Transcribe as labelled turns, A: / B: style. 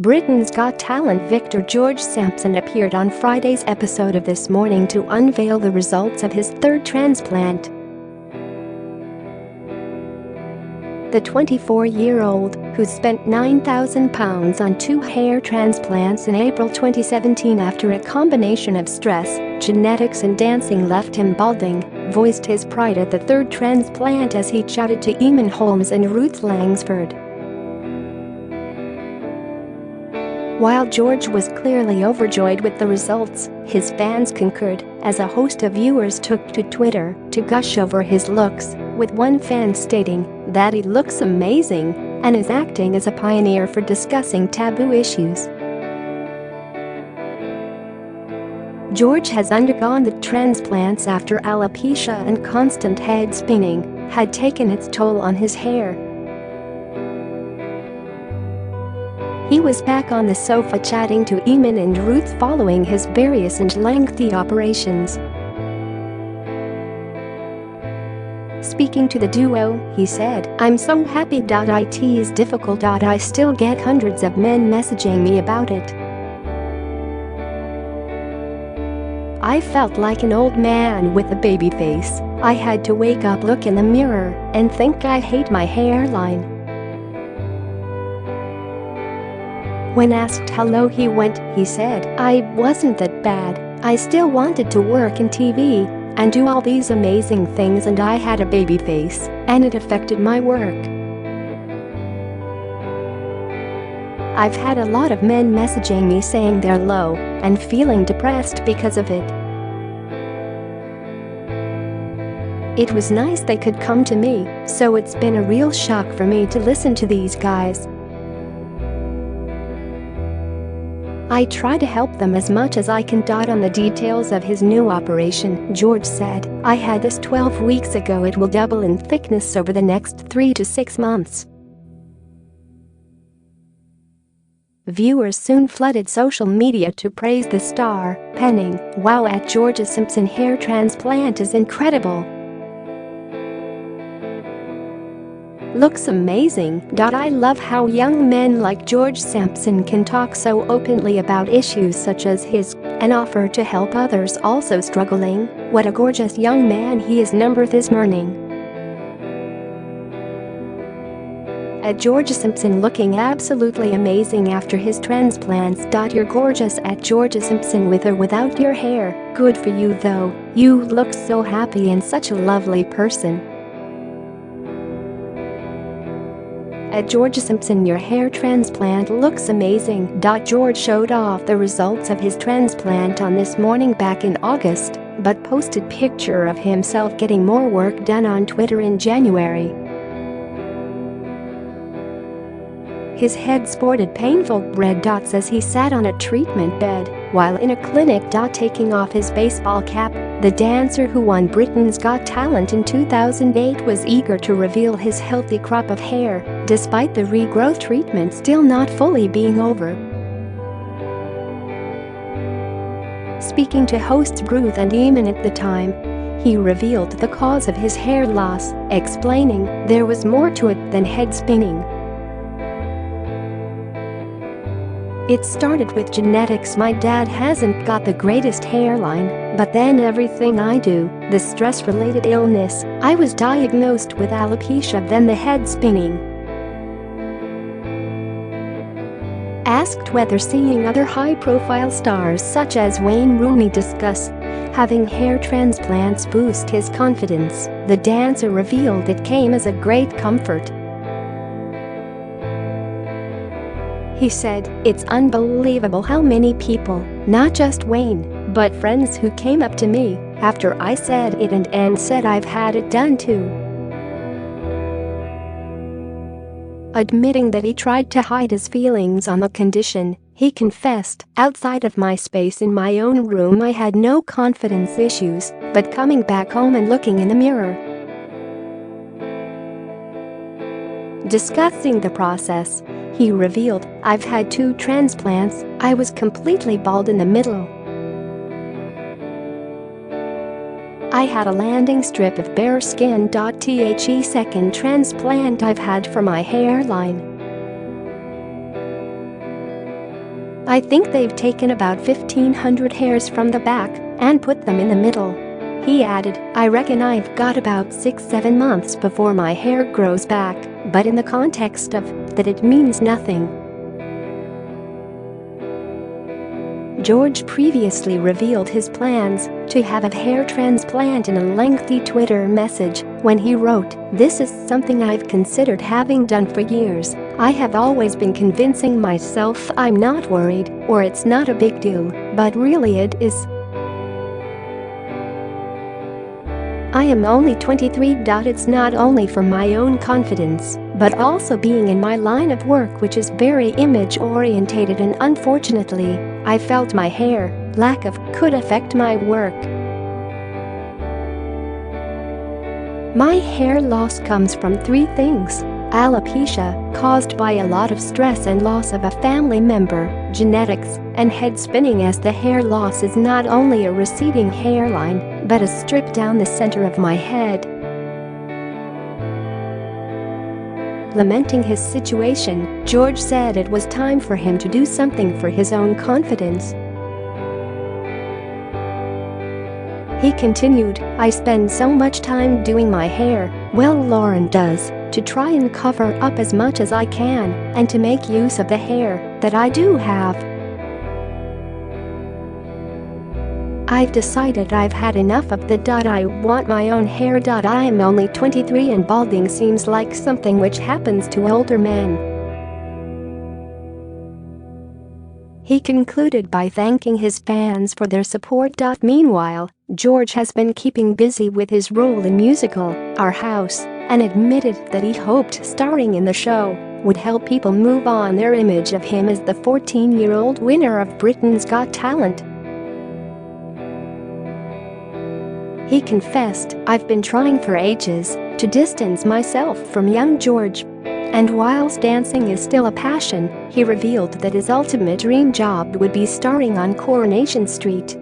A: Britain's Got Talent victor George Sampson appeared on Friday's episode of This Morning to unveil the results of his third transplant. The 24-year-old, who spent £9,000 on 2 hair transplants in April 2017 after a combination of stress, genetics and dancing left him balding, voiced his pride at the third transplant as he chatted to Eamon Holmes and Ruth Langsford. While George was clearly overjoyed with the results, his fans concurred as a host of viewers took to Twitter to gush over his looks, with one fan stating that he looks amazing and is acting as a pioneer for discussing taboo issues. George has undergone the transplants after alopecia and constant head spinning had taken its toll on his hair. He was back on the sofa chatting to Eamon and Ruth following his various and lengthy operations. Speaking to the duo, he said, "I'm so happy. It is difficult. I still get hundreds of men messaging me about it. I felt like an old man with a baby face. I had to wake up, look in the mirror, and think I hate my hairline." When asked how low he went, he said, "I wasn't that bad. I still wanted to work in TV and do all these amazing things, and I had a baby face, and it affected my work. I've had a lot of men messaging me saying they're low and feeling depressed because of it. It was nice they could come to me, so it's been a real shock for me to listen to these guys. I try to help them as much as I can." On the details of his new operation, George said, "I had this 12 weeks ago. It will double in thickness over the next 3 to 6 months." Viewers soon flooded social media to praise the star, penning, "Wow, at George Sampson hair transplant is incredible. Looks amazing. I love how young men like George Sampson can talk so openly about issues such as his and offer to help others also struggling. What a gorgeous young man he is." This morning. At George Sampson looking absolutely amazing after his transplants. "You're gorgeous at George Sampson with or without your hair. Good for you though, you look so happy and such a lovely person. At George Sampson, your hair transplant looks amazing." George showed off the results of his transplant on This Morning back in August, but posted picture of himself getting more work done on Twitter in January. His head sported painful red dots as he sat on a treatment bed while in a clinic. Taking off his baseball cap, the dancer who won Britain's Got Talent in 2008 was eager to reveal his healthy crop of hair, despite the regrowth treatment still not fully being over. Speaking to hosts Ruth and Eamon at the time, he revealed the cause of his hair loss, explaining, "There was more to it than head spinning. It started with genetics. My dad hasn't got the greatest hairline, but then everything I do, the stress-related illness, I was diagnosed with alopecia, then the head spinning." Asked whether seeing other high-profile stars such as Wayne Rooney discuss having hair transplants boost his confidence, the dancer revealed it came as a great comfort. He said, "It's unbelievable how many people, not just Wayne, but friends who came up to me after I said it and said I've had it done too." Admitting that he tried to hide his feelings on the condition, he confessed, "Outside of my space in my own room I had no confidence issues, but coming back home and looking in the mirror." Discussing the process, he revealed, "I've had 2 transplants. I was completely bald in the middle. I had a landing strip of bare skin. The second transplant I've had for my hairline. I think they've taken about 1,500 hairs from the back and put them in the middle." He added, "I reckon I've got about 6-7 months before my hair grows back, but in the context of that it means nothing." George previously revealed his plans to have a hair transplant in a lengthy Twitter message when he wrote, "This is something I've considered having done for years. I have always been convincing myself I'm not worried or it's not a big deal, but really it is. I am only 23. It's not only for my own confidence, but also being in my line of work, which is very image-orientated, and unfortunately, I felt my hair lack of could affect my work. My hair loss comes from 3 things: alopecia, caused by a lot of stress and loss of a family member, genetics, and head spinning, as the hair loss is not only a receding hairline, but a strip down the center of my head." Lamenting his situation, George said it was time for him to do something for his own confidence. He continued, "I spend so much time doing my hair, well, Lauren does, to try and cover up as much as I can and to make use of the hair that I do have. I've decided I've had enough of the I want my own hair. I am only 23 and balding seems like something which happens to older men." He concluded by thanking his fans for their support. Meanwhile, George has been keeping busy with his role in musical Our House and admitted that he hoped starring in the show would help people move on their image of him as the 14-year-old winner of Britain's Got Talent. He confessed, "I've been trying for ages to distance myself from young George." And whilst dancing is still a passion, he revealed that his ultimate dream job would be starring on Coronation Street.